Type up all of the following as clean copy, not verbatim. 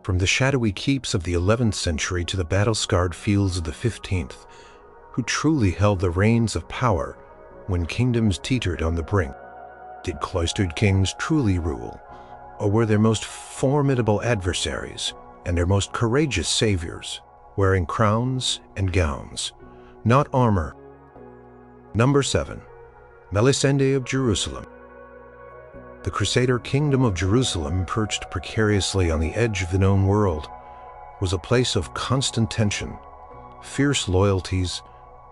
From the shadowy keeps of the 11th century to the battle-scarred fields of the 15th, who truly held the reins of power when kingdoms teetered on the brink? Did cloistered kings truly rule, or were their most formidable adversaries and their most courageous saviors wearing crowns and gowns, not armor? Number 7. Melisende of Jerusalem. The Crusader kingdom of Jerusalem, perched precariously on the edge of the known world, was a place of constant tension, fierce loyalties,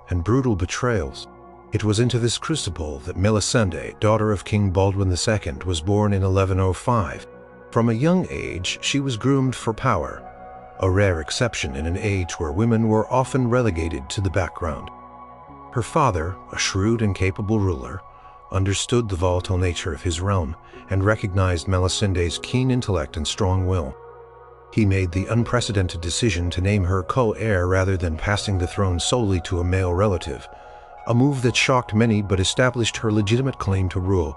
and brutal betrayals. It was into this crucible that Melisende, daughter of King Baldwin II, was born in 1105. From a young age, she was groomed for power, a rare exception in an age where women were often relegated to the background. Her father, a shrewd and capable ruler, understood the volatile nature of his realm and recognized Melisende's keen intellect and strong will. He made the unprecedented decision to name her co-heir rather than passing the throne solely to a male relative, a move that shocked many but established her legitimate claim to rule.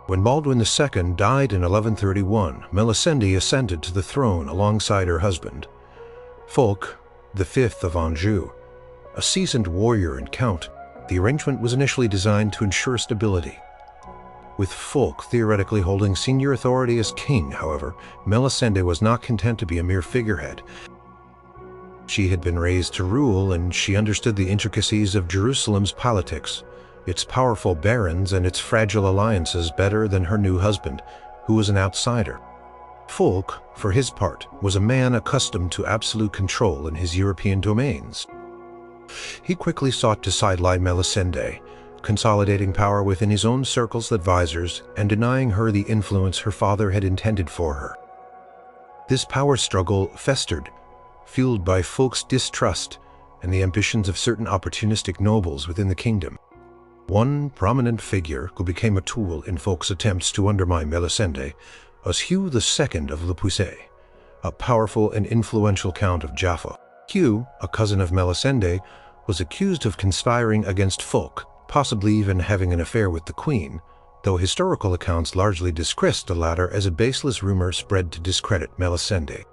When Baldwin II died in 1131, Melisende ascended to the throne alongside her husband, Fulk V of Anju, a seasoned warrior and count. The arrangement was initially designed to ensure stability. With Fulk theoretically holding senior authority as king, however, Melisende was not content to be a mere figurehead. She had been raised to rule, and she understood the intricacies of Jerusalem's politics, its powerful barons and its fragile alliances better than her new husband, who was an outsider. Fulk, for his part, was a man accustomed to absolute control in his European domains. He quickly sought to sideline Melisende, consolidating power within his own circles of advisors and denying her the influence her father had intended for her. This power struggle festered, fueled by Fulk's distrust and the ambitions of certain opportunistic nobles within the kingdom. One prominent figure who became a tool in Fulk's attempts to undermine Melisende was Hugh II of Le Puiset, a powerful and influential count of Jaffa. Hugh, a cousin of Melisende, was accused of conspiring against Fulk, possibly even having an affair with the queen, though historical accounts largely discredit the latter as a baseless rumor spread to discredit Melisende.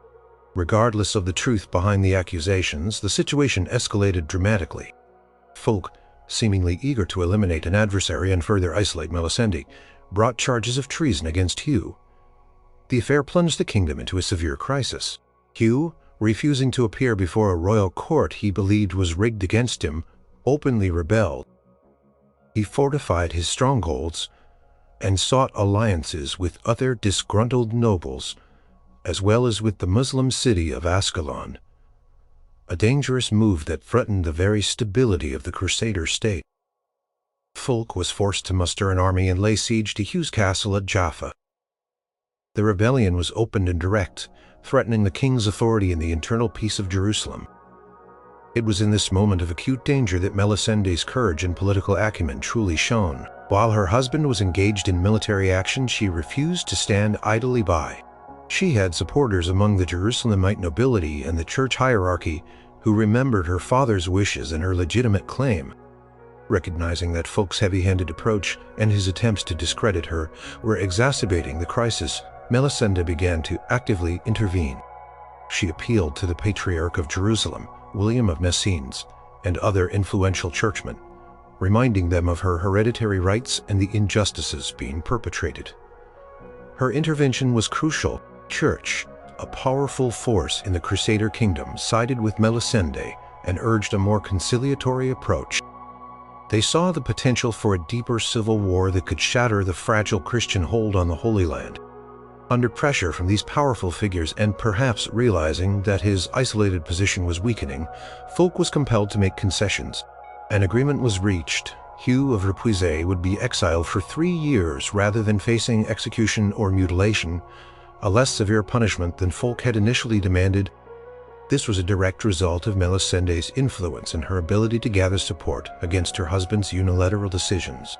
Regardless of the truth behind the accusations, the situation escalated dramatically. Fulk, seemingly eager to eliminate an adversary and further isolate Melisende, brought charges of treason against Hugh. The affair plunged the kingdom into a severe crisis. Hugh, refusing to appear before a royal court he believed was rigged against him, openly rebelled. He fortified his strongholds and sought alliances with other disgruntled nobles, as well as with the Muslim city of Ascalon, a dangerous move that threatened the very stability of the Crusader state. Fulk was forced to muster an army and lay siege to Hugh's castle at Jaffa. The rebellion was open and direct, threatening the king's authority and the internal peace of Jerusalem. It was in this moment of acute danger that Melisende's courage and political acumen truly shone. While her husband was engaged in military action, she refused to stand idly by. She had supporters among the Jerusalemite nobility and the church hierarchy who remembered her father's wishes and her legitimate claim. Recognizing that Fulk's heavy-handed approach and his attempts to discredit her were exacerbating the crisis, Melisende began to actively intervene. She appealed to the Patriarch of Jerusalem, William of Messines, and other influential churchmen, reminding them of her hereditary rights and the injustices being perpetrated. Her intervention was crucial. Church, a powerful force in the Crusader kingdom, sided with Melisende and urged a more conciliatory approach. They saw the potential for a deeper civil war that could shatter the fragile Christian hold on the Holy Land. Under pressure from these powerful figures and perhaps realizing that his isolated position was weakening, Fulk was compelled to make concessions. An agreement was reached. Hugh of Le Puiset would be exiled for 3 years rather than facing execution or mutilation, a less severe punishment than Fulk had initially demanded. This was a direct result of Melisende's influence and her ability to gather support against her husband's unilateral decisions.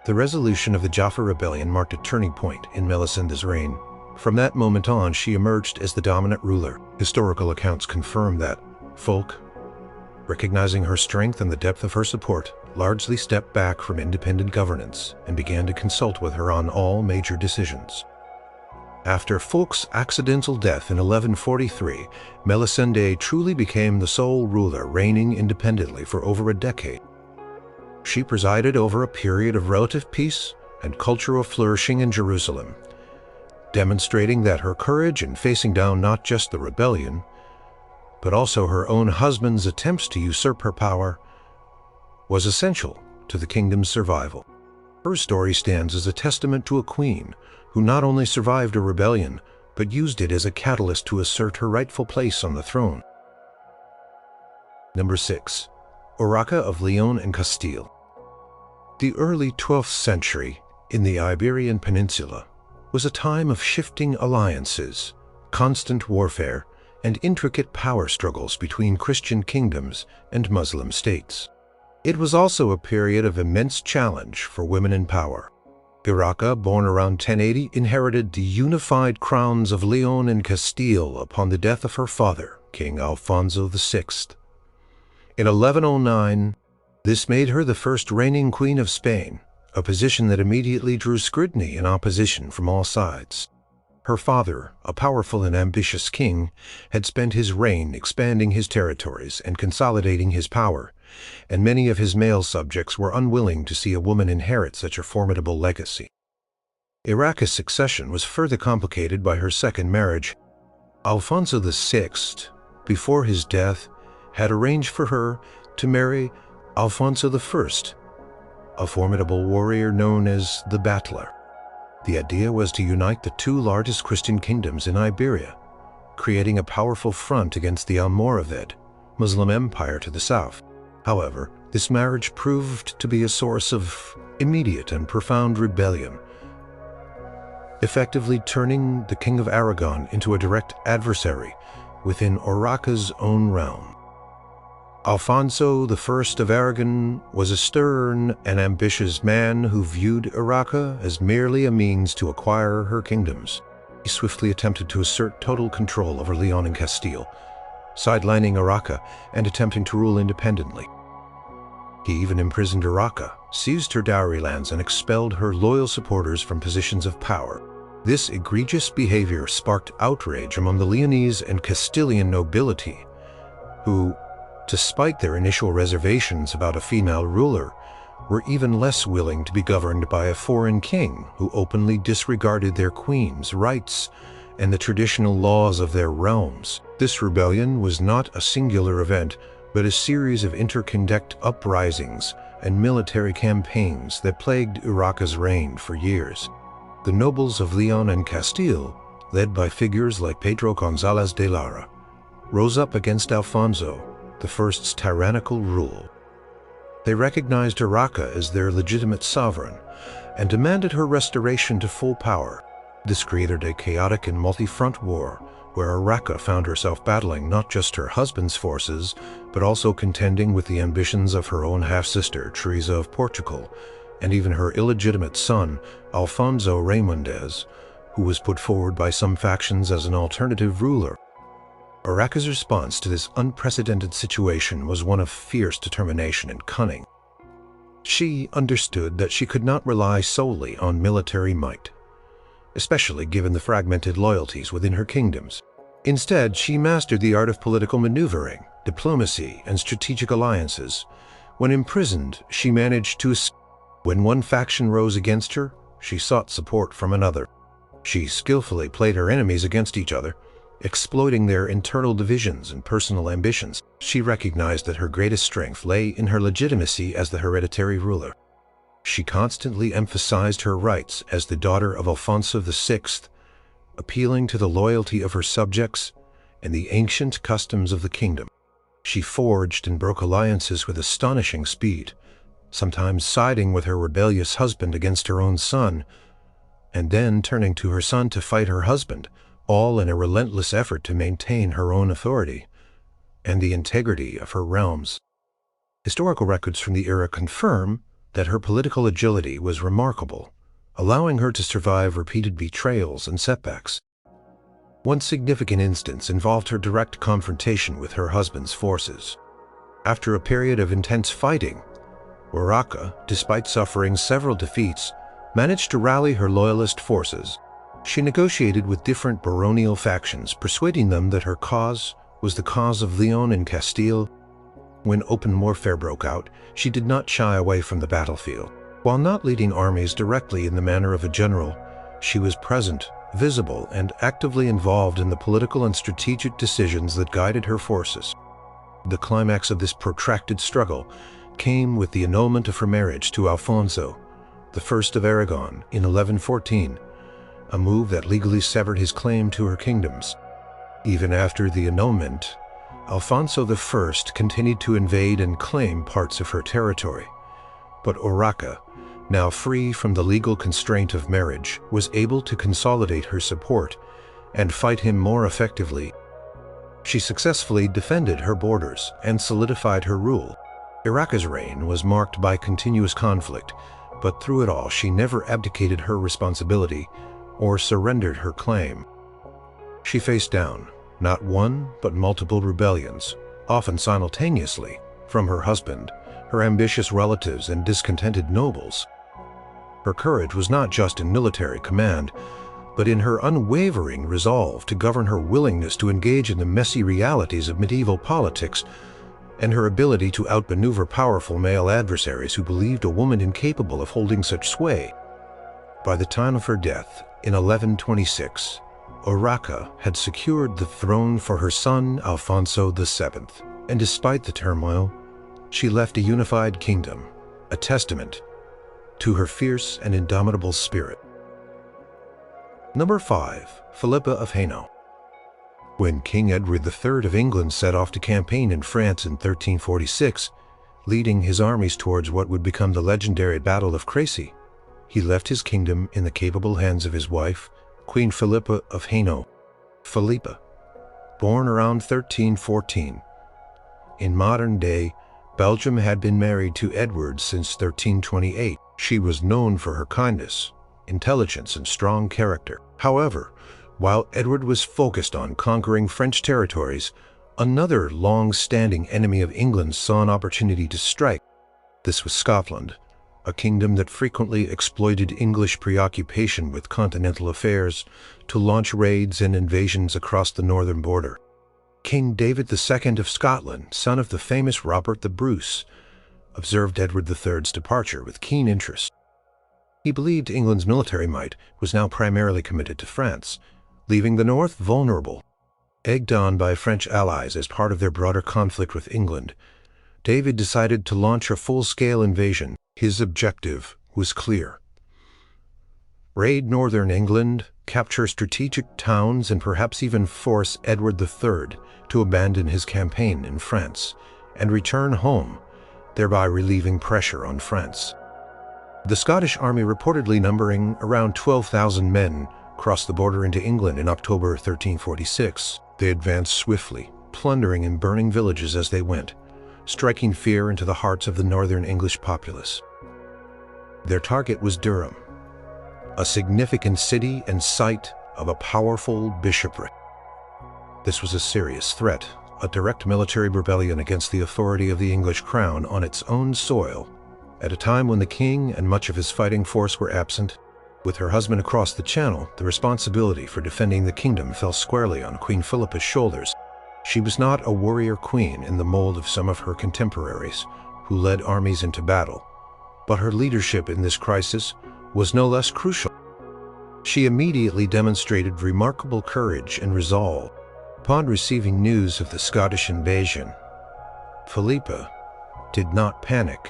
The resolution of the Jaffa rebellion marked a turning point in Melisende's reign. From that moment on, she emerged as the dominant ruler. Historical accounts confirm that Fulk, recognizing her strength and the depth of her support, largely stepped back from independent governance and began to consult with her on all major decisions. After Fulk's accidental death in 1143, Melisende truly became the sole ruler, reigning independently for over a decade. She presided over a period of relative peace and cultural flourishing in Jerusalem, demonstrating that her courage in facing down not just the rebellion, but also her own husband's attempts to usurp her power, was essential to the kingdom's survival. Her story stands as a testament to a queen who not only survived a rebellion, but used it as a catalyst to assert her rightful place on the throne. Number 6. Urraca of León and Castile. The early 12th century in the Iberian Peninsula was a time of shifting alliances, constant warfare, and intricate power struggles between Christian kingdoms and Muslim states. It was also a period of immense challenge for women in power. Urraca, born around 1080, inherited the unified crowns of León and Castile upon the death of her father, King Alfonso VI. In 1109, this made her the first reigning queen of Spain, a position that immediately drew scrutiny and opposition from all sides. Her father, a powerful and ambitious king, had spent his reign expanding his territories and consolidating his power, and many of his male subjects were unwilling to see a woman inherit such a formidable legacy. Urraca's succession was further complicated by her second marriage. Alfonso VI, before his death, had arranged for her to marry Alfonso I, a formidable warrior known as the Battler. The idea was to unite the two largest Christian kingdoms in Iberia, creating a powerful front against the Almoravid Muslim Empire to the south. However, this marriage proved to be a source of immediate and profound rebellion, effectively turning the King of Aragon into a direct adversary within Urraca's own realm. Alfonso I of Aragon was a stern and ambitious man who viewed Urraca as merely a means to acquire her kingdoms. He swiftly attempted to assert total control over León and Castile, sidelining Urraca and attempting to rule independently. He even imprisoned Urraca, seized her dowry lands, and expelled her loyal supporters from positions of power. This egregious behavior sparked outrage among the Leonese and Castilian nobility, who, despite their initial reservations about a female ruler, were even less willing to be governed by a foreign king who openly disregarded their queen's rights and the traditional laws of their realms. This rebellion was not a singular event, but a series of interconnected uprisings and military campaigns that plagued Urraca's reign for years. The nobles of León and Castile, led by figures like Pedro González de Lara, rose up against Alfonso I's tyrannical rule. They recognized Urraca as their legitimate sovereign and demanded her restoration to full power. This created a chaotic and multi-front war where Urraca found herself battling not just her husband's forces, but also contending with the ambitions of her own half-sister, Teresa of Portugal, and even her illegitimate son, Alfonso Raimundez, who was put forward by some factions as an alternative ruler. Urraca's response to this unprecedented situation was one of fierce determination and cunning. She understood that she could not rely solely on military might, especially given the fragmented loyalties within her kingdoms. Instead, she mastered the art of political maneuvering, diplomacy, and strategic alliances. When imprisoned, she managed to escape. When one faction rose against her, she sought support from another. She skillfully played her enemies against each other, exploiting their internal divisions and personal ambitions. She recognized that her greatest strength lay in her legitimacy as the hereditary ruler. She constantly emphasized her rights as the daughter of Alfonso VI, appealing to the loyalty of her subjects and the ancient customs of the kingdom. She forged and broke alliances with astonishing speed, sometimes siding with her rebellious husband against her own son, and then turning to her son to fight her husband, all in a relentless effort to maintain her own authority and the integrity of her realms. Historical records from the era confirm that her political agility was remarkable, allowing her to survive repeated betrayals and setbacks. One significant instance involved her direct confrontation with her husband's forces. After a period of intense fighting, Urraca, despite suffering several defeats, managed to rally her loyalist forces. She negotiated with different baronial factions, persuading them that her cause was the cause of León and Castile. When open warfare broke out, she did not shy away from the battlefield. While not leading armies directly in the manner of a general, she was present, visible, and actively involved in the political and strategic decisions that guided her forces. The climax of this protracted struggle came with the annulment of her marriage to Alfonso I of Aragon in 1114, a move that legally severed his claim to her kingdoms. Even after the annulment, Alfonso I continued to invade and claim parts of her territory, but Urraca, now free from the legal constraint of marriage, was able to consolidate her support and fight him more effectively. She successfully defended her borders and solidified her rule. Urraca's reign was marked by continuous conflict, but through it all she never abdicated her responsibility or surrendered her claim. She faced down not one but multiple rebellions, often simultaneously, from her husband, her ambitious relatives, and discontented nobles. Her courage was not just in military command, but in her unwavering resolve to govern, her willingness to engage in the messy realities of medieval politics, and her ability to outmaneuver powerful male adversaries who believed a woman incapable of holding such sway. By the time of her death, in 1126, Urraca had secured the throne for her son Alfonso VII, and despite the turmoil, she left a unified kingdom, a testament to her fierce and indomitable spirit. Number 5. Philippa of Hano. When King Edward III of England set off to campaign in France in 1346, leading his armies towards what would become the legendary Battle of Crécy, he left his kingdom in the capable hands of his wife, Queen Philippa of Hano. Philippa, born around 1314. In modern day, Belgium had been married to Edward since 1328. She was known for her kindness, intelligence, and strong character. However, while Edward was focused on conquering French territories, another long-standing enemy of England saw an opportunity to strike. This was Scotland, a kingdom that frequently exploited English preoccupation with continental affairs to launch raids and invasions across the northern border. King David II of Scotland, son of the famous Robert the Bruce, observed Edward III's departure with keen interest. He believed England's military might was now primarily committed to France, leaving the north vulnerable. Egged on by French allies as part of their broader conflict with England, David decided to launch a full-scale invasion. His objective was clear: raid northern England, capture strategic towns, and perhaps even force Edward III to abandon his campaign in France and return home, thereby relieving pressure on France. The Scottish army, reportedly numbering around 12,000 men, crossed the border into England in October 1346. They advanced swiftly, plundering and burning villages as they went, striking fear into the hearts of the northern English populace. Their target was Durham, a significant city and site of a powerful bishopric. This was a serious threat, a direct military rebellion against the authority of the English crown on its own soil, at a time when the king and much of his fighting force were absent. With her husband across the channel, the responsibility for defending the kingdom fell squarely on Queen Philippa's shoulders. She was not a warrior queen in the mold of some of her contemporaries, who led armies into battle, but her leadership in this crisis was no less crucial. She immediately demonstrated remarkable courage and resolve. Upon receiving news of the Scottish invasion, Philippa did not panic.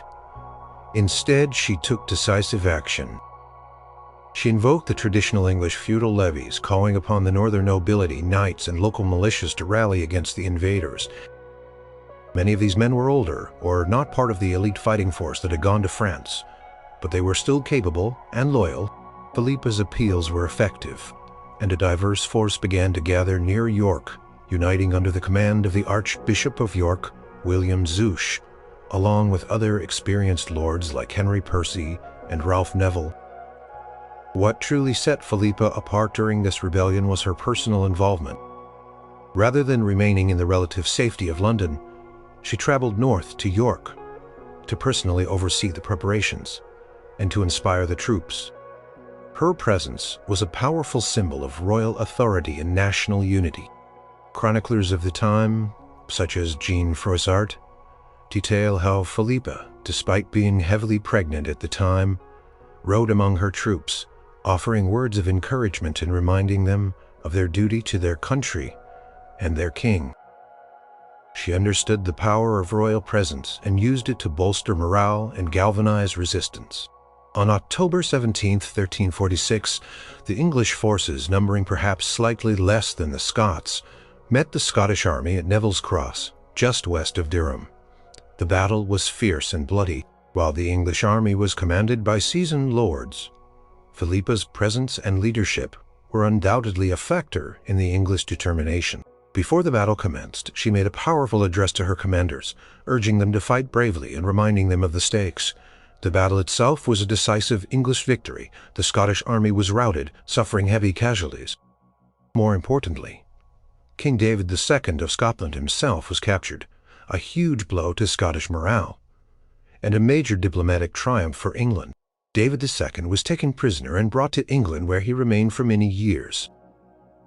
Instead, she took decisive action. She invoked the traditional English feudal levies, calling upon the northern nobility, knights, and local militias to rally against the invaders. Many of these men were older, or not part of the elite fighting force that had gone to France, but they were still capable and loyal. Philippa's appeals were effective, and a diverse force began to gather near York, uniting under the command of the Archbishop of York, William Zouche, along with other experienced lords like Henry Percy and Ralph Neville. What truly set Philippa apart during this rebellion was her personal involvement. Rather than remaining in the relative safety of London, she traveled north to York to personally oversee the preparations and to inspire the troops. Her presence was a powerful symbol of royal authority and national unity. Chroniclers of the time, such as Jean Froissart, detail how Philippa, despite being heavily pregnant at the time, rode among her troops, offering words of encouragement and reminding them of their duty to their country and their king. She understood the power of royal presence and used it to bolster morale and galvanize resistance. On October 17, 1346, the English forces, numbering perhaps slightly less than the Scots, met the Scottish army at Neville's Cross, just west of Durham. The battle was fierce and bloody, while the English army was commanded by seasoned lords. Philippa's presence and leadership were undoubtedly a factor in the English determination. Before the battle commenced, she made a powerful address to her commanders, urging them to fight bravely and reminding them of the stakes. The battle itself was a decisive English victory. The Scottish army was routed, suffering heavy casualties. More importantly, King David II of Scotland himself was captured, a huge blow to Scottish morale, and a major diplomatic triumph for England. David II was taken prisoner and brought to England, where he remained for many years.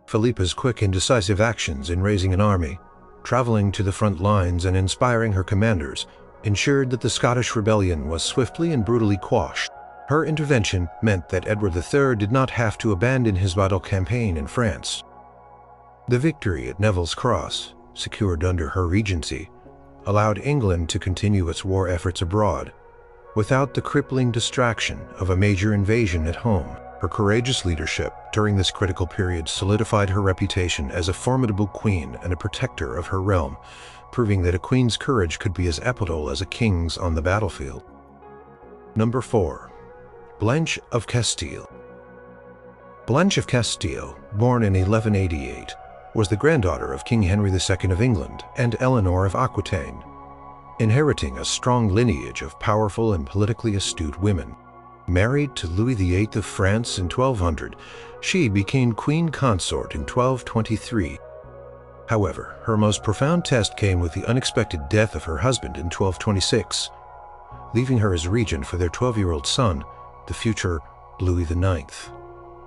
Philippa's quick and decisive actions in raising an army, traveling to the front lines and inspiring her commanders, ensured that the Scottish rebellion was swiftly and brutally quashed. Her intervention meant that Edward III did not have to abandon his vital campaign in France. The victory at Neville's Cross, secured under her regency, allowed England to continue its war efforts abroad, without the crippling distraction of a major invasion at home. Her courageous leadership during this critical period solidified her reputation as a formidable queen and a protector of her realm, proving that a queen's courage could be as epical as a king's on the battlefield. Number 4. Blanch of Castile. Blanch of Castile, born in 1188, was the granddaughter of King Henry II of England and Elellanar of Aquitane, inheriting a strong lineage of powerful and politically astute women. Married to Louis VIII of France in 1200, she became queen consort in 1223. However, her most profound test came with the unexpected death of her husband in 1226, leaving her as regent for their 12-year-old son, the future Louis IX,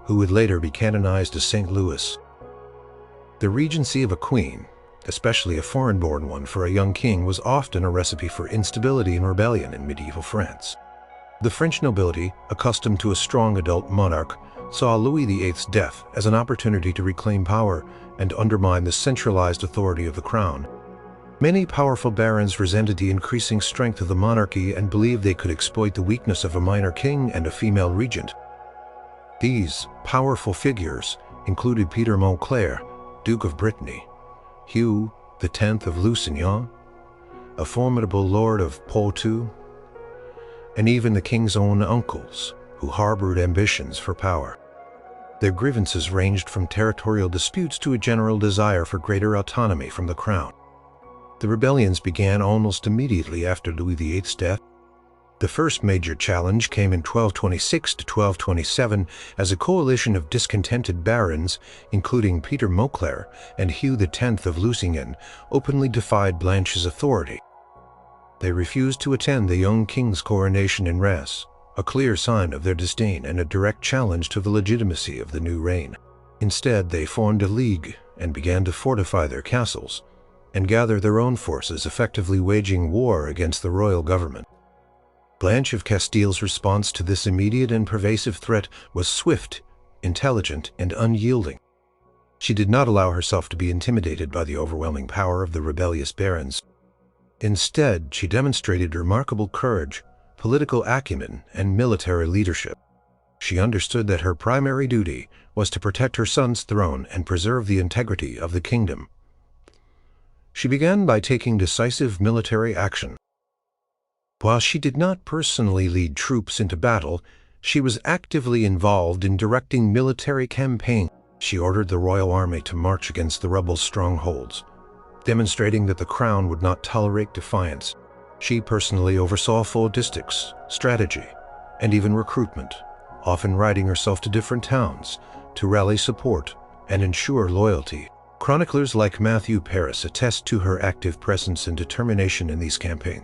who would later be canonized as St. Louis. The regency of a queen, especially a foreign-born one for a young king, was often a recipe for instability and rebellion in medieval France. The French nobility, accustomed to a strong adult monarch, saw Louis VIII's death as an opportunity to reclaim power and undermine the centralized authority of the crown. Many powerful barons resented the increasing strength of the monarchy and believed they could exploit the weakness of a minor king and a female regent. These powerful figures included Peter Montclair, Duke of Brittany, Hugh X of Lusignan, a formidable lord of Poitou, and even the king's own uncles, who harbored ambitions for power. Their grievances ranged from territorial disputes to a general desire for greater autonomy from the crown. The rebellions began almost immediately after Louis VIII's death. The first major challenge came in 1226 to 1227 as a coalition of discontented barons, including Peter Montclair and Hugh X of Lusignan, openly defied Blanche's authority. They refused to attend the young king's coronation in Reims, a clear sign of their disdain and a direct challenge to the legitimacy of the new reign. Instead, they formed a league and began to fortify their castles and gather their own forces, effectively waging war against the royal government. Blanche of Castile's response to this immediate and pervasive threat was swift, intelligent, and unyielding. She did not allow herself to be intimidated by the overwhelming power of the rebellious barons. Instead, she demonstrated remarkable courage, political acumen, and military leadership. She understood that her primary duty was to protect her son's throne and preserve the integrity of the kingdom. She began by taking decisive military action. While she did not personally lead troops into battle, she was actively involved in directing military campaigns. She ordered the royal army to march against the rebel strongholds, demonstrating that the crown would not tolerate defiance. She personally oversaw logistics, strategy, and even recruitment, often riding herself to different towns to rally support and ensure loyalty. Chroniclers like Matthew Paris attest to her active presence and determination in these campaigns.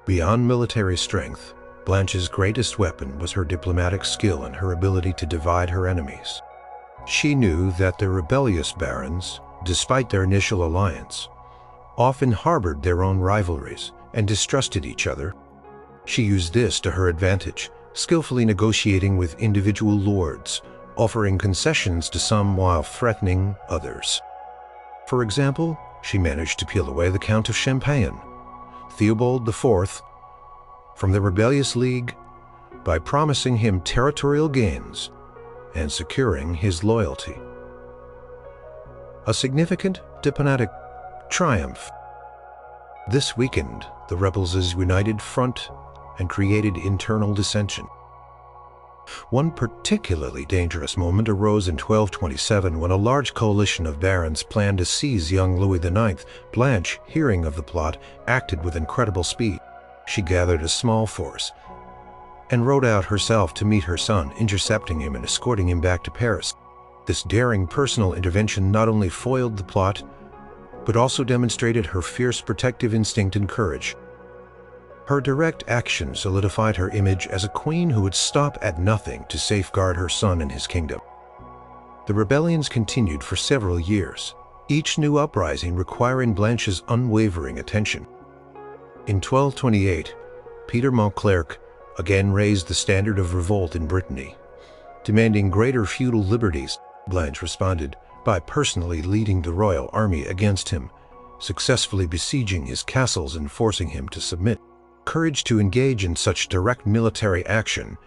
Beyond military strength, Blanche's greatest weapon was her diplomatic skill and her ability to divide her enemies. She knew that the rebellious barons, despite their initial alliance, often harbored their own rivalries and distrusted each other. She used this to her advantage, skillfully negotiating with individual lords, offering concessions to some while threatening others. For example, she managed to peel away the Count of Champagne, Theobald IV, from the rebellious league by promising him territorial gains and securing his loyalty. A significant diplomatic triumph. This weakened the rebels' united front and created internal dissension. One particularly dangerous moment arose in 1227 when a large coalition of barons planned to seize young Louis IX. Blanche, hearing of the plot, acted with incredible speed. She gathered a small force and rode out herself to meet her son, intercepting him and escorting him back to Paris. This daring personal intervention not only foiled the plot, but also demonstrated her fierce protective instinct and courage. Her direct action solidified her image as a queen who would stop at nothing to safeguard her son and his kingdom. The rebellions continued for several years, each new uprising requiring Blanche's unwavering attention. In 1228, Peter Montclerc again raised the standard of revolt in Brittany. Demanding greater feudal liberties, Blanche responded by personally leading the royal army against him, successfully besieging his castles and forcing him to submit. Courage to engage in such direct military action,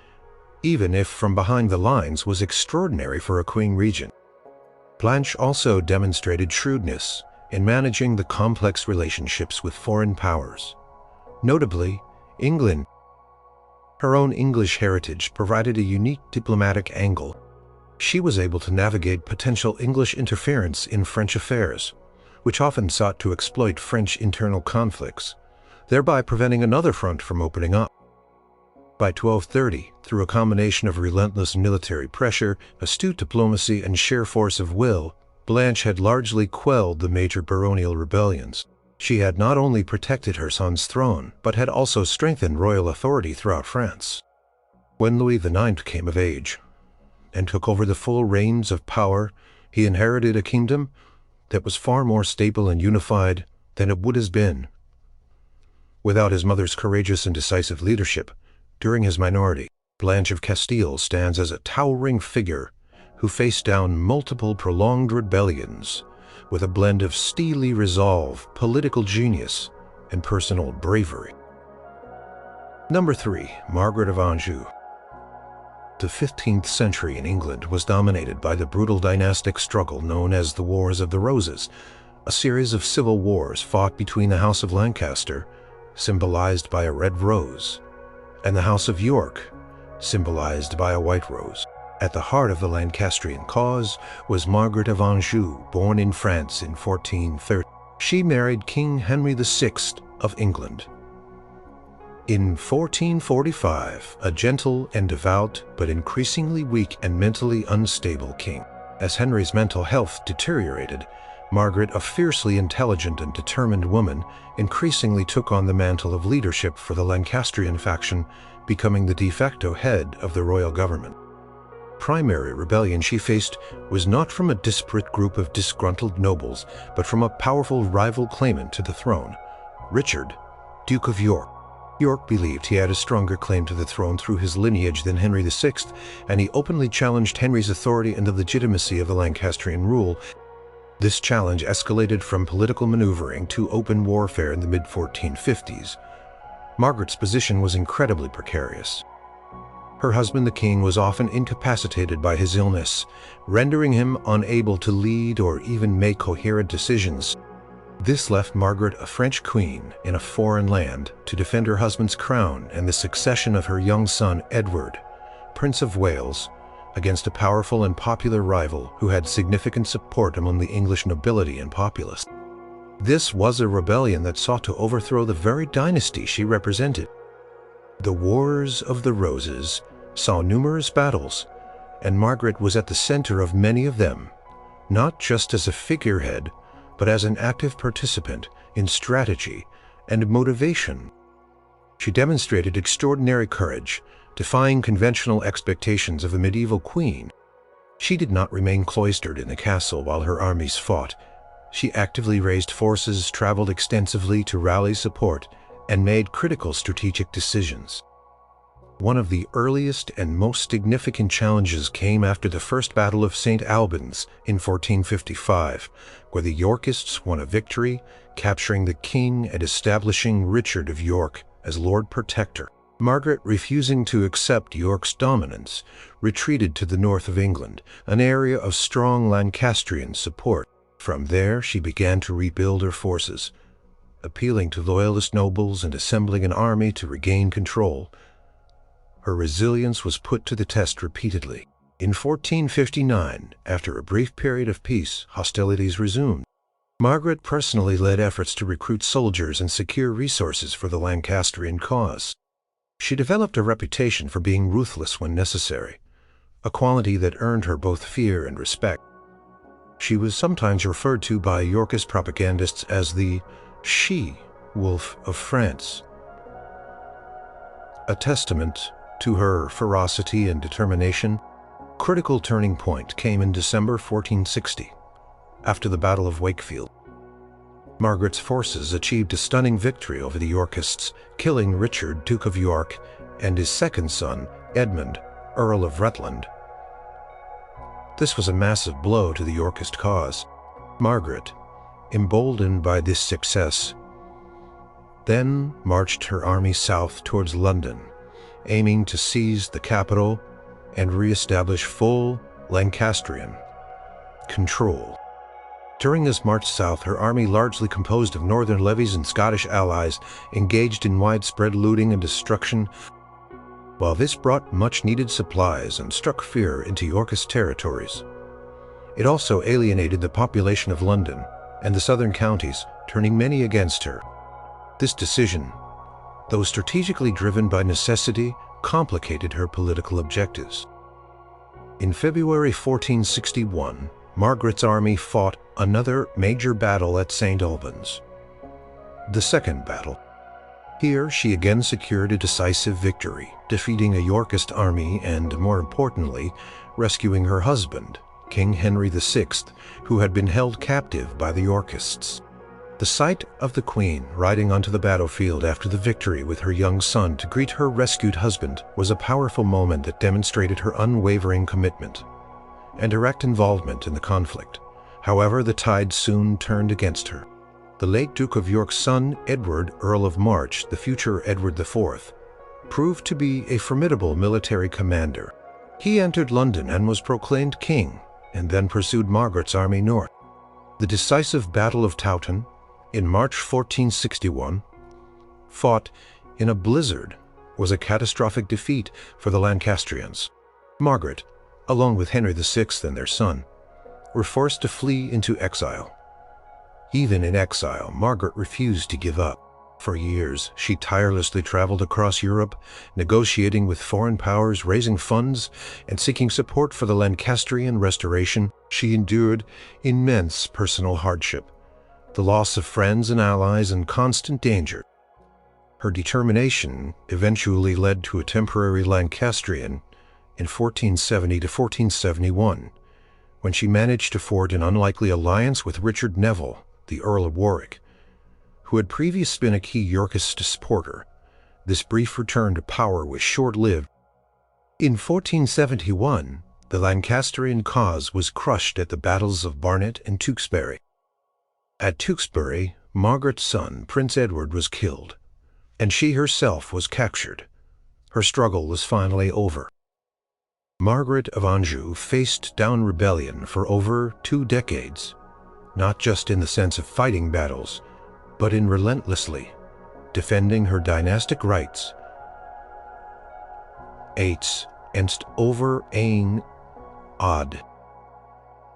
even if from behind the lines, was extraordinary for a queen regent. Blanche also demonstrated shrewdness in managing the complex relationships with foreign powers. Notably, England. Her own English heritage provided a unique diplomatic angle. She was able to navigate potential English interference in French affairs, which often sought to exploit French internal conflicts, thereby preventing another front from opening up. By 1230, through a combination of relentless military pressure, astute diplomacy, and sheer force of will, Blanche had largely quelled the major baronial rebellions. She had not only protected her son's throne, but had also strengthened royal authority throughout France. When Louis IX came of age and took over the full reins of power, he inherited a kingdom that was far more stable and unified than it would have been without his mother's courageous and decisive leadership. During his minority, Blanch of Castile stands as a towering figure who faced down multiple prolonged rebellions with a blend of steely resolve, political genius, and personal bravery. Number 3. Margaret of Anju. The 15th century in England was dominated by the brutal dynastic struggle known as the Wars of the Roses, a series of civil wars fought between the House of Lancaster, symbolized by a red rose, and the House of York, symbolized by a white rose. At the heart of the Lancastrian cause was Margaret of Anjou, born in France in 1430. She married King Henry VI of England. In 1445, a gentle and devout, but increasingly weak and mentally unstable king. As Henry's mental health deteriorated, Margaret, a fiercely intelligent and determined woman, increasingly took on the mantle of leadership for the Lancastrian faction, becoming the de facto head of the royal government. Primary rebellion she faced was not from a disparate group of disgruntled nobles, but from a powerful rival claimant to the throne, Richard, Duke of York. York believed he had a stronger claim to the throne through his lineage than Henry VI, and he openly challenged Henry's authority and the legitimacy of the Lancastrian rule. This challenge escalated from political maneuvering to open warfare in the mid-1450s. Margaret's position was incredibly precarious. Her husband, the king, was often incapacitated by his illness, rendering him unable to lead or even make coherent decisions. This left Margaret, a French queen in a foreign land, to defend her husband's crown and the succession of her young son, Edward, Prince of Wales, against a powerful and popular rival who had significant support among the English nobility and populace. This was a rebellion that sought to overthrow the very dynasty she represented. The Wars of the Roses saw numerous battles, and Margaret was at the center of many of them, not just as a figurehead, but as an active participant in strategy and motivation. She demonstrated extraordinary courage, defying conventional expectations of a medieval queen. She did not remain cloistered in the castle while her armies fought. She actively raised forces, traveled extensively to rally support, and made critical strategic decisions. One of the earliest and most significant challenges came after the First Battle of St. Albans in 1455, where the Yorkists won a victory, capturing the king and establishing Richard of York as Lord Protector. Margaret, refusing to accept York's dominance, retreated to the north of England, an area of strong Lancastrian support. From there, she began to rebuild her forces, appealing to loyalist nobles and assembling an army to regain control. Her resilience was put to the test repeatedly. In 1459, after a brief period of peace, hostilities resumed. Margaret personally led efforts to recruit soldiers and secure resources for the Lancastrian cause. She developed a reputation for being ruthless when necessary, a quality that earned her both fear and respect. She was sometimes referred to by Yorkist propagandists as the she-wolf of France, a testament to her ferocity and determination. Critical turning point came in December 1460, after the Battle of Wakefield. Margaret's forces achieved a stunning victory over the Yorkists, killing Richard, Duke of York, and his second son, Edmund, Earl of Rutland. This was a massive blow to the Yorkist cause. Margaret, emboldened by this success, then marched her army south towards London, aiming to seize the capital and re-establish full Lancastrian control. During this march south, her army, largely composed of northern levies and Scottish allies, engaged in widespread looting and destruction. While this brought much-needed supplies and struck fear into Yorkist territories, it also alienated the population of London and the southern counties, turning many against her. This decision, though strategically driven by necessity, complicated her political objectives. In February 1461, Margaret's army fought another major battle at St. Albans, the Second Battle. Here she again secured a decisive victory, defeating a Yorkist army and, more importantly, rescuing her husband, King Henry VI, who had been held captive by the Yorkists. The sight of the Queen riding onto the battlefield after the victory with her young son to greet her rescued husband was a powerful moment that demonstrated her unwavering commitment and direct involvement in the conflict. However, the tide soon turned against her. The late Duke of York's son, Edward, Earl of March, the future Edward IV, proved to be a formidable military commander. He entered London and was proclaimed king, and then pursued Margaret's army north. The decisive Battle of Towton, in March 1461, fought in a blizzard, was a catastrophic defeat for the Lancastrians. Margaret, along with Henry VI and their son, were forced to flee into exile. Even in exile, Margaret refused to give up. For years, she tirelessly traveled across Europe, negotiating with foreign powers, raising funds, and seeking support for the Lancastrian restoration. She endured immense personal hardship, the loss of friends and allies, and constant danger. Her determination eventually led to a temporary Lancastrian in 1470 to 1471, when she managed to forge an unlikely alliance with Richard Neville, the Earl of Warwick, who had previously been a key Yorkist supporter. This brief return to power was short-lived. In 1471, the Lancastrian cause was crushed at the battles of Barnet and Tewkesbury. At Tewkesbury, Margaret's son, Prince Edward, was killed, and she herself was captured. Her struggle was finally over. Margaret of Anju faced down rebellion for over 2 decades, not just in the sense of fighting battles, but in relentlessly defending her dynastic rights against overwhelming odds.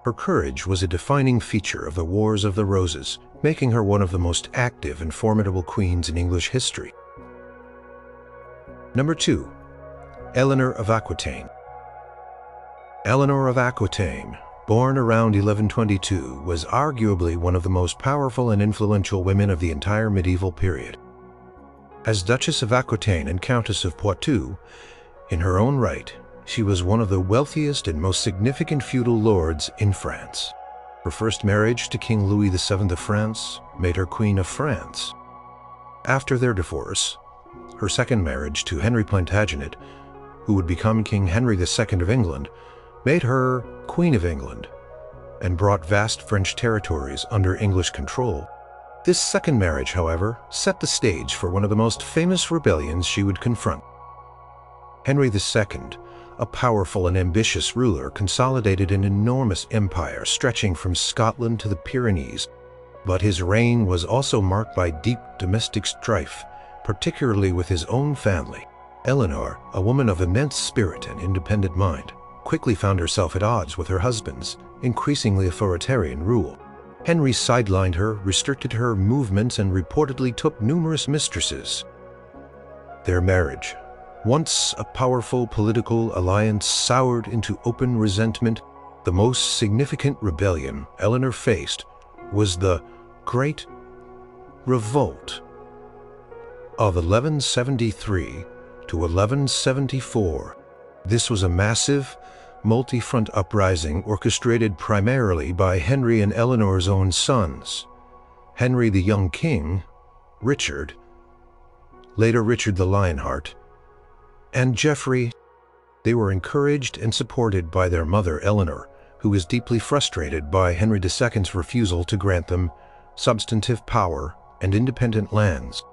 Her courage was a defining feature of the Wars of the Roses, making her one of the most active and formidable queens in English history. Number 2. Elellanar of Aquitane. Elellanar of Aquitane, born around 1122, was arguably one of the most powerful and influential women of the entire medieval period. As Duchess of Aquitaine and Countess of Poitou, in her own right, she was one of the wealthiest and most significant feudal lords in France. Her first marriage to King Louis VII of France made her Queen of France. After their divorce, her second marriage to Henry Plantagenet, who would become King Henry II of England, made her Queen of England and brought vast French territories under English control. This second marriage, however, set the stage for one of the most famous rebellions she would confront. Henry II, a powerful and ambitious ruler, consolidated an enormous empire stretching from Scotland to the Pyrenees, but his reign was also marked by deep domestic strife, particularly with his own family. Eleanor, a woman of immense spirit and independent mind, quickly found herself at odds with her husband's increasingly authoritarian rule. Henry sidelined her, restricted her movements, and reportedly took numerous mistresses. Their marriage, once a powerful political alliance, soured into open resentment. The most significant rebellion Eleanor faced was the Great Revolt of 1173 to 1174. This was a massive, multi-front uprising orchestrated primarily by Henry and Eleanor's own sons. Henry the young king, Richard, later Richard the Lionheart, and Geoffrey. They were encouraged and supported by their mother Eleanor, who was deeply frustrated by Henry II's refusal to grant them substantive power and independent lands.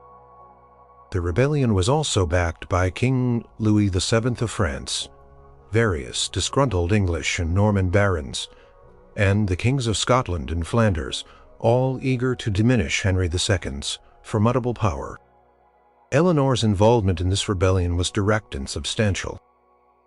The rebellion was also backed by King Louis VII of France, various disgruntled English and Norman barons, and the kings of Scotland and Flanders, all eager to diminish Henry II's formidable power. Eleanor's involvement in this rebellion was direct and substantial.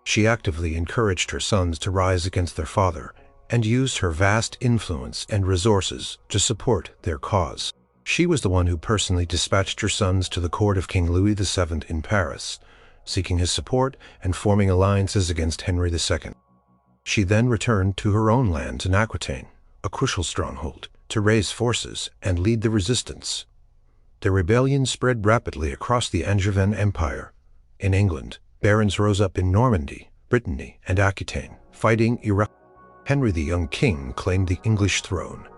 She actively encouraged her sons to rise against their father and used her vast influence and resources to support their cause. She was the one who personally dispatched her sons to the court of King Louis VII in Paris, seeking his support and forming alliances against Henry II. She then returned to her own lands in Aquitaine, a crucial stronghold, to raise forces and lead the resistance. The rebellion spread rapidly across the Angevin Empire. In England, barons rose up in Normandy, Brittany, and Aquitaine, fighting Urraca. Henry the young king claimed the English throne,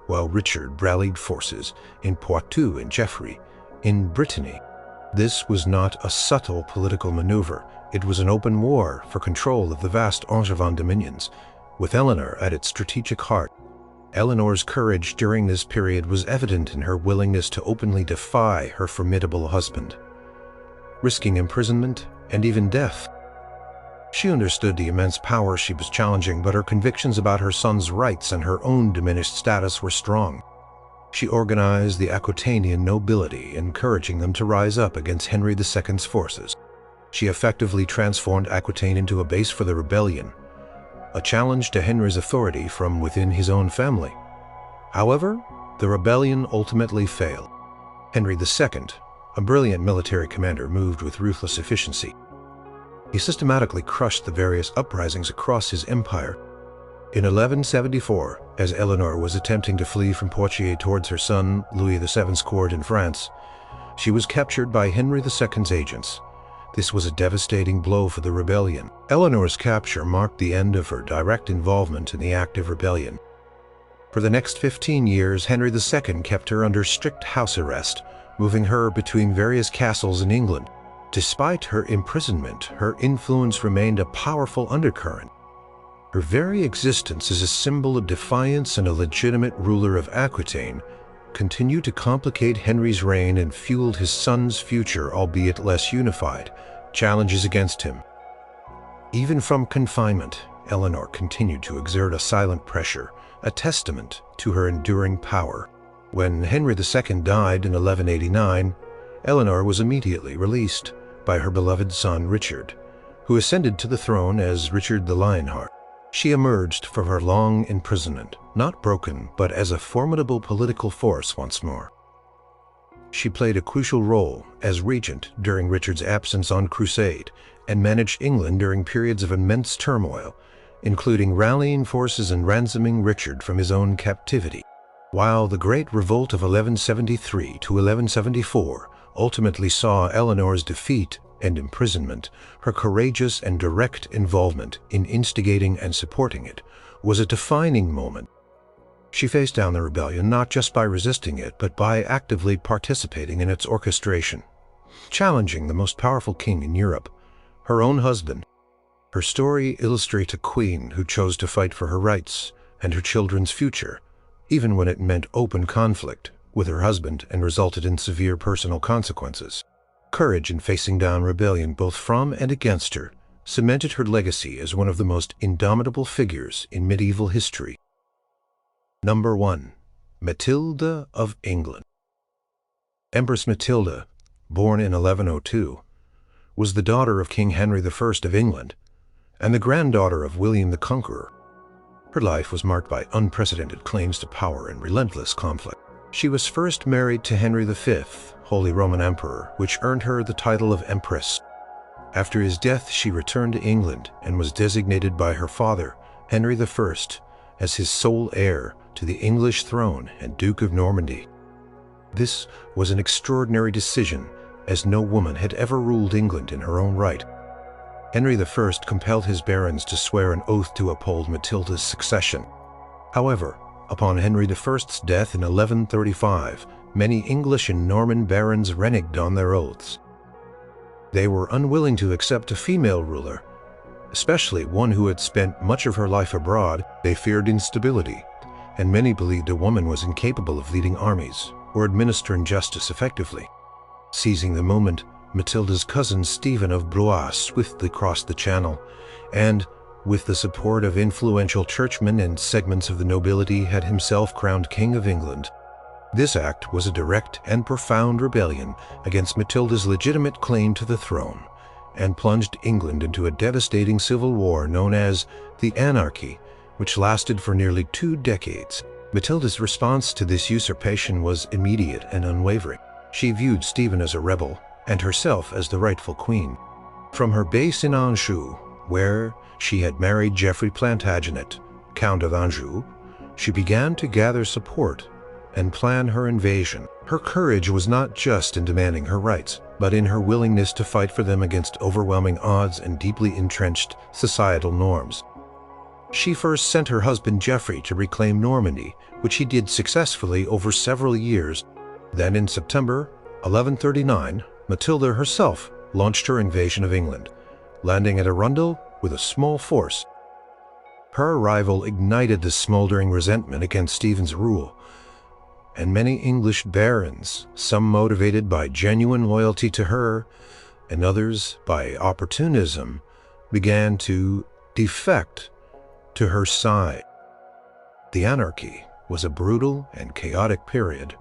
while Richard rallied forces in Poitou and Geoffrey in Brittany. This was not a subtle political maneuver. It was an open war for control of the vast Angevin dominions, with Eleanor at its strategic heart. Eleanor's courage during this period was evident in her willingness to openly defy her formidable husband, risking imprisonment and even death. She understood the immense power she was challenging, but her convictions about her son's rights and her own diminished status were strong. She organized the Aquitanian nobility, encouraging them to rise up against Henry II's forces. She effectively transformed Aquitaine into a base for the rebellion, a challenge to Henry's authority from within his own family. However, the rebellion ultimately failed. Henry II, a brilliant military commander, moved with ruthless efficiency. He systematically crushed the various uprisings across his empire. In 1174, as Eleanor was attempting to flee from Poitiers towards her son Louis VII's court in France, she was captured by Henry II's agents. This was a devastating blow for the rebellion. Eleanor's capture marked the end of her direct involvement in the active rebellion. For the next 15 years, Henry II kept her under strict house arrest, moving her between various castles in England. Despite her imprisonment, her influence remained a powerful undercurrent. Her very existence as a symbol of defiance and a legitimate ruler of Aquitaine continued to complicate Henry's reign and fueled his son's future, albeit less unified, challenges against him. Even from confinement, Eleanor continued to exert a silent pressure, a testament to her enduring power. When Henry II died in 1189, Eleanor was immediately released by her beloved son Richard, who ascended to the throne as Richard the Lionheart. She emerged from her long imprisonment, not broken, but as a formidable political force once more. She played a crucial role as regent during Richard's absence on crusade and managed England during periods of immense turmoil, including rallying forces and ransoming Richard from his own captivity. While the Great Revolt of 1173 to 1174 ultimately saw Eleanor's defeat and imprisonment, her courageous and direct involvement in instigating and supporting it was a defining moment. She faced down the rebellion not just by resisting it, but by actively participating in its orchestration, challenging the most powerful king in Europe, her own husband. Her story illustrates a queen who chose to fight for her rights and her children's future, even when it meant open conflict with her husband and resulted in severe personal consequences. Courage in facing down rebellion both from and against her cemented her legacy as one of the most indomitable figures in medieval history. Number 1. Matilda of England. Empress Matilda, born in 1102, was the daughter of King Henry I of England and the granddaughter of William the Conqueror. Her life was marked by unprecedented claims to power and relentless conflict. She was first married to Henry V, Holy Roman Emperor, which earned her the title of Empress. After his death, she returned to England and was designated by her father, Henry I, as his sole heir to the English throne and Duke of Normandy. This was an extraordinary decision, as no woman had ever ruled England in her own right. Henry I compelled his barons to swear an oath to uphold Matilda's succession. However, upon Henry I's death in 1135, many English and Norman barons reneged on their oaths. They were unwilling to accept a female ruler, especially one who had spent much of her life abroad. They feared instability, and many believed a woman was incapable of leading armies or administering justice effectively. Seizing the moment, Matilda's cousin Stephen of Blois swiftly crossed the Channel, and, with the support of influential churchmen and segments of the nobility, had himself crowned King of England. This act was a direct and profound rebellion against Matilda's legitimate claim to the throne, and plunged England into a devastating civil war known as the Anarchy, which lasted for nearly 2 decades. Matilda's response to this usurpation was immediate and unwavering. She viewed Stephen as a rebel, and herself as the rightful queen. From her base in Anjou, where she had married Geoffrey Plantagenet, Count of Anjou, she began to gather support and plan her invasion. Her courage was not just in demanding her rights, but in her willingness to fight for them against overwhelming odds and deeply entrenched societal norms. She first sent her husband Geoffrey to reclaim Normandy, which he did successfully over several years. Then in September 1139, Matilda herself launched her invasion of England, landing at Arundel with a small force. Her arrival ignited the smoldering resentment against Stephen's rule, and many English barons, some motivated by genuine loyalty to her and others by opportunism, began to defect to her side. The Anarchy was a brutal and chaotic period,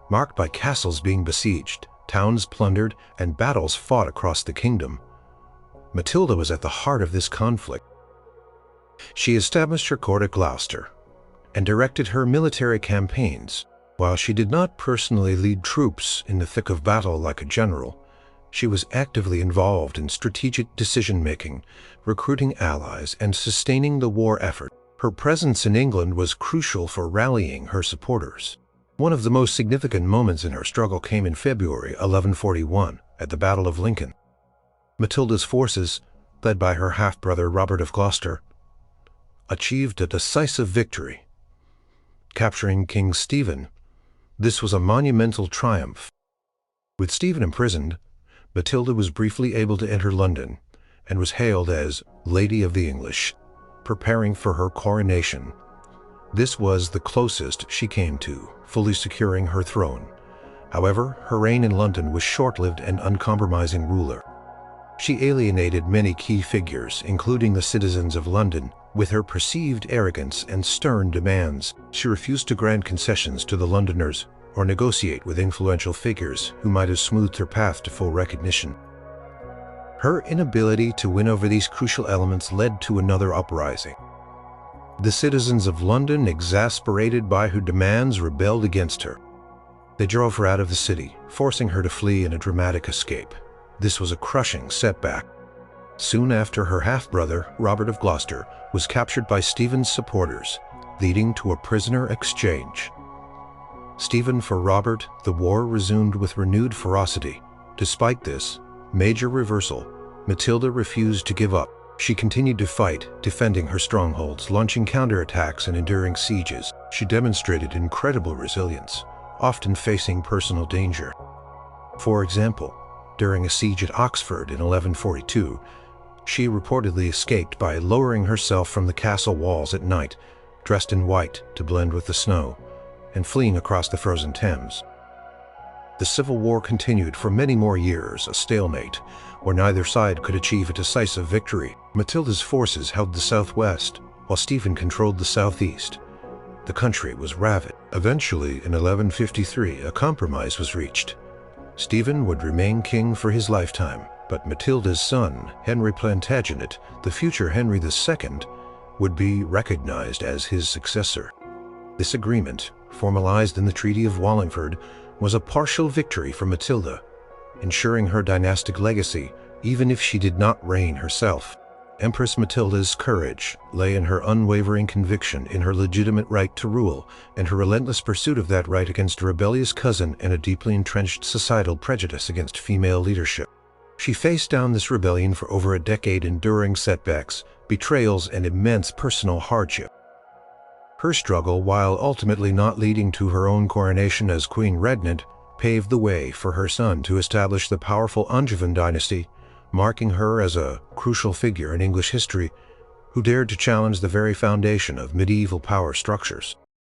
marked by castles being besieged, towns plundered, and battles fought across the kingdom. Matilda was at the heart of this conflict. She established her court at Gloucester and directed her military campaigns. While she did not personally lead troops in the thick of battle like a general, she was actively involved in strategic decision-making, recruiting allies, and sustaining the war effort. Her presence in England was crucial for rallying her supporters. One of the most significant moments in her struggle came in February 1141 at the Battle of Lincoln. Matilda's forces, led by her half-brother Robert of Gloucester, achieved a decisive victory, capturing King Stephen. This was a monumental triumph. With Stephen imprisoned, Matilda was briefly able to enter London and was hailed as Lady of the English, preparing for her coronation. This was the closest she came to fully securing her throne. However, her reign in London was short-lived and uncompromising ruler. She alienated many key figures, including the citizens of London, with her perceived arrogance and stern demands. She refused to grant concessions to the Londoners or negotiate with influential figures who might have smoothed her path to full recognition. Her inability to win over these crucial elements led to another uprising. The citizens of London, exasperated by her demands, rebelled against her. They drove her out of the city, forcing her to flee in a dramatic escape. This was a crushing setback. Soon after, her half-brother, Robert of Gloucester, was captured by Stephen's supporters, leading to a prisoner exchange. Stephen for Robert, the war resumed with renewed ferocity. Despite this major reversal, Matilda refused to give up. She continued to fight, defending her strongholds, launching counterattacks and enduring sieges. She demonstrated incredible resilience, often facing personal danger. For example, during a siege at Oxford in 1142, she reportedly escaped by lowering herself from the castle walls at night, dressed in white to blend with the snow, and fleeing across the frozen Thames. The civil war continued for many more years, a stalemate, where neither side could achieve a decisive victory. Matilda's forces held the southwest, while Stephen controlled the southeast. The country was ravaged. Eventually, in 1153, a compromise was reached. Stephen would remain king for his lifetime, but Matilda's son, Henry Plantagenet, the future Henry II, would be recognized as his successor. This agreement, formalized in the Treaty of Wallingford, was a partial victory for Matilda, ensuring her dynastic legacy even if she did not reign herself. Empress Matilda's courage lay in her unwavering conviction in her legitimate right to rule and her relentless pursuit of that right against a rebellious cousin and a deeply entrenched societal prejudice against female leadership. She faced down this rebellion for over a decade, enduring setbacks, betrayals, and immense personal hardship. Her struggle, while ultimately not leading to her own coronation as Queen Regnant, paved the way for her son to establish the powerful Angevin dynasty, marking her as a crucial figure in English history who dared to challenge the very foundation of medieval power structures.